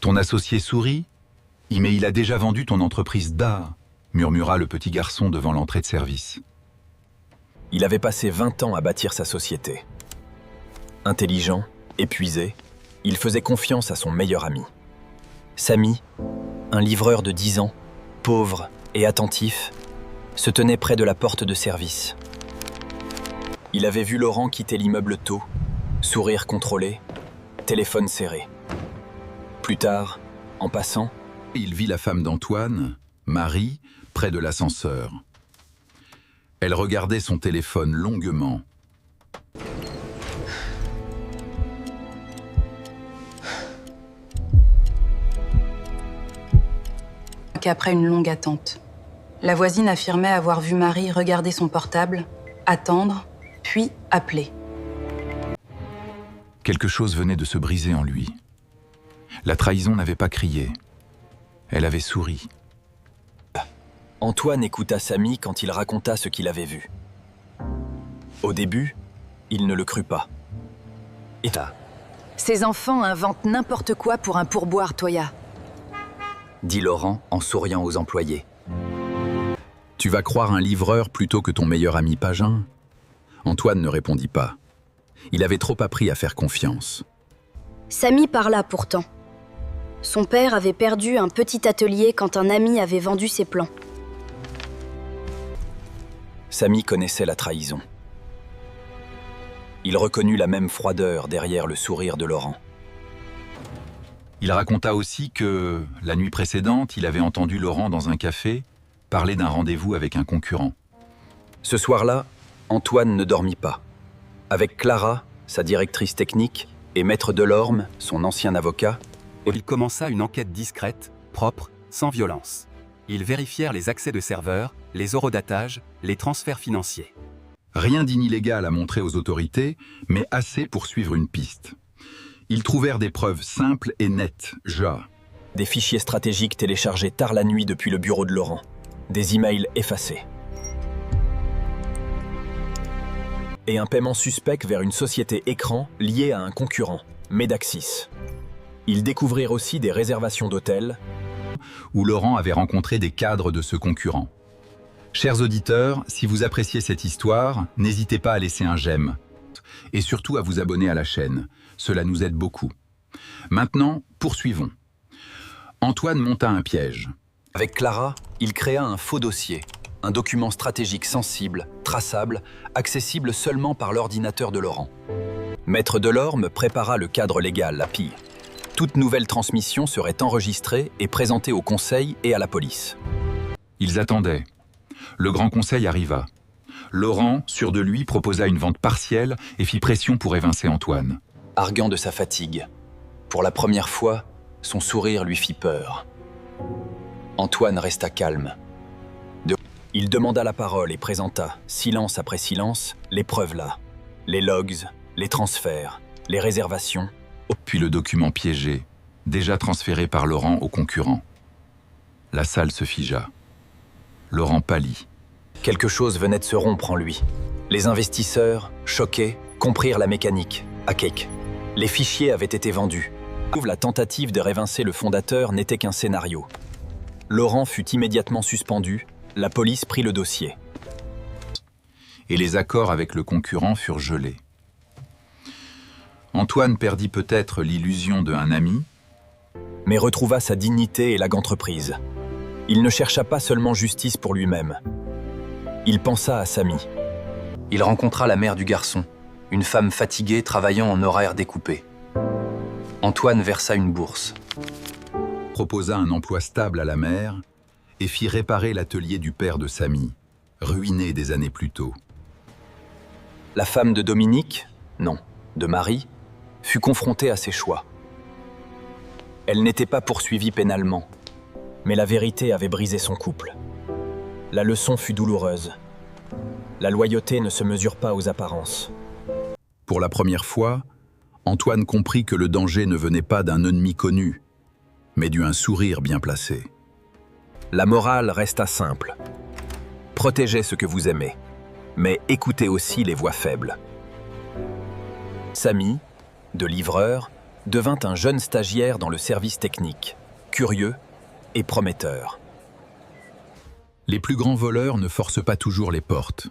Ton associé sourit? Mais il a déjà vendu ton entreprise d'art, murmura le petit garçon devant l'entrée de service. Il avait passé 20 ans à bâtir sa société. Intelligent, épuisé, il faisait confiance à son meilleur ami. Samy, un livreur de 10 ans, pauvre et attentif, se tenait près de la porte de service. Il avait vu Laurent quitter l'immeuble tôt, sourire contrôlé, téléphone serré. Plus tard, en passant, il vit la femme d'Antoine, Marie, près de l'ascenseur. Elle regardait son téléphone longuement. Qu'après une longue attente, la voisine affirmait avoir vu Marie regarder son portable, attendre, puis appeler. Quelque chose venait de se briser en lui. La trahison n'avait pas crié. Elle avait souri. Antoine écouta Samy quand il raconta ce qu'il avait vu. Au début, il ne le crut pas. Et Ces enfants inventent n'importe quoi pour un pourboire, Toya. dit Laurent en souriant aux employés. Tu vas croire un livreur plutôt que ton meilleur ami Pagin? Antoine ne répondit pas. Il avait trop appris à faire confiance. Samy parla pourtant. Son père avait perdu un petit atelier quand un ami avait vendu ses plans. Samy connaissait la trahison. Il reconnut la même froideur derrière le sourire de Laurent. Il raconta aussi que, la nuit précédente, il avait entendu Laurent dans un café parler d'un rendez-vous avec un concurrent. Ce soir-là, Antoine ne dormit pas. Avec Clara, sa directrice technique, et Maître Delorme, son ancien avocat, Il commença une enquête discrète, propre, sans violence. Ils vérifièrent les accès de serveurs, les horodatages, les transferts financiers. Rien d'illégal à montrer aux autorités, mais assez pour suivre une piste. Ils trouvèrent des preuves simples et nettes, des fichiers stratégiques téléchargés tard la nuit depuis le bureau de Laurent, des emails effacés. Et un paiement suspect vers une société écran liée à un concurrent, Medaxis. Ils découvrirent aussi des réservations d'hôtels où Laurent avait rencontré des cadres de ce concurrent. Chers auditeurs, si vous appréciez cette histoire, n'hésitez pas à laisser un j'aime et surtout à vous abonner à la chaîne. Cela nous aide beaucoup. Maintenant, poursuivons. Antoine monta un piège. Avec Clara, il créa un faux dossier, un document stratégique sensible, traçable, accessible seulement par l'ordinateur de Laurent. Maître Delorme prépara le cadre légal, l'API. Toute nouvelle transmission serait enregistrée et présentée au conseil et à la police. Ils attendaient. Le grand conseil arriva. Laurent, sûr de lui, proposa une vente partielle et fit pression pour évincer Antoine. Arguant de sa fatigue. Pour la première fois, son sourire lui fit peur. Antoine resta calme. Il demanda la parole et présenta, silence après silence, les preuves là. Les logs, les transferts, les réservations. Puis le document piégé, déjà transféré par Laurent au concurrent. La salle se figea. Laurent pâlit. Quelque chose venait de se rompre en lui. Les investisseurs, choqués, comprirent la mécanique, à cake. Les fichiers avaient été vendus. La tentative de révincer le fondateur n'était qu'un scénario. Laurent fut immédiatement suspendu, la police prit le dossier. Et les accords avec le concurrent furent gelés. Antoine perdit peut-être l'illusion d'un ami, mais retrouva sa dignité et l'entreprise. Il ne chercha pas seulement justice pour lui-même. Il pensa à Samy. Il rencontra la mère du garçon, une femme fatiguée travaillant en horaires découpés. Antoine versa une bourse. Proposa un emploi stable à la mère et fit réparer l'atelier du père de Samy, ruiné des années plus tôt. La femme de Dominique, non, de Marie, fut confrontée à ses choix. Elle n'était pas poursuivie pénalement, mais la vérité avait brisé son couple. La leçon fut douloureuse. La loyauté ne se mesure pas aux apparences. Pour la première fois, Antoine comprit que le danger ne venait pas d'un ennemi connu, mais d'un sourire bien placé. La morale resta simple. Protégez ce que vous aimez, mais écoutez aussi les voix faibles. Samy, de livreur, devint un jeune stagiaire dans le service technique, curieux et prometteur. Les plus grands voleurs ne forcent pas toujours les portes.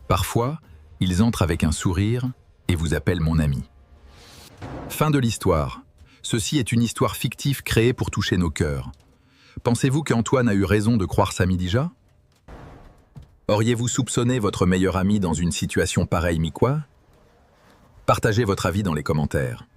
Parfois, ils entrent avec un sourire et vous appellent mon ami. Fin de l'histoire. Ceci est une histoire fictive créée pour toucher nos cœurs. Pensez-vous qu'Antoine a eu raison de croire Samy Dija? Auriez-vous soupçonné votre meilleur ami dans une situation pareille, mi-quoi? Partagez votre avis dans les commentaires.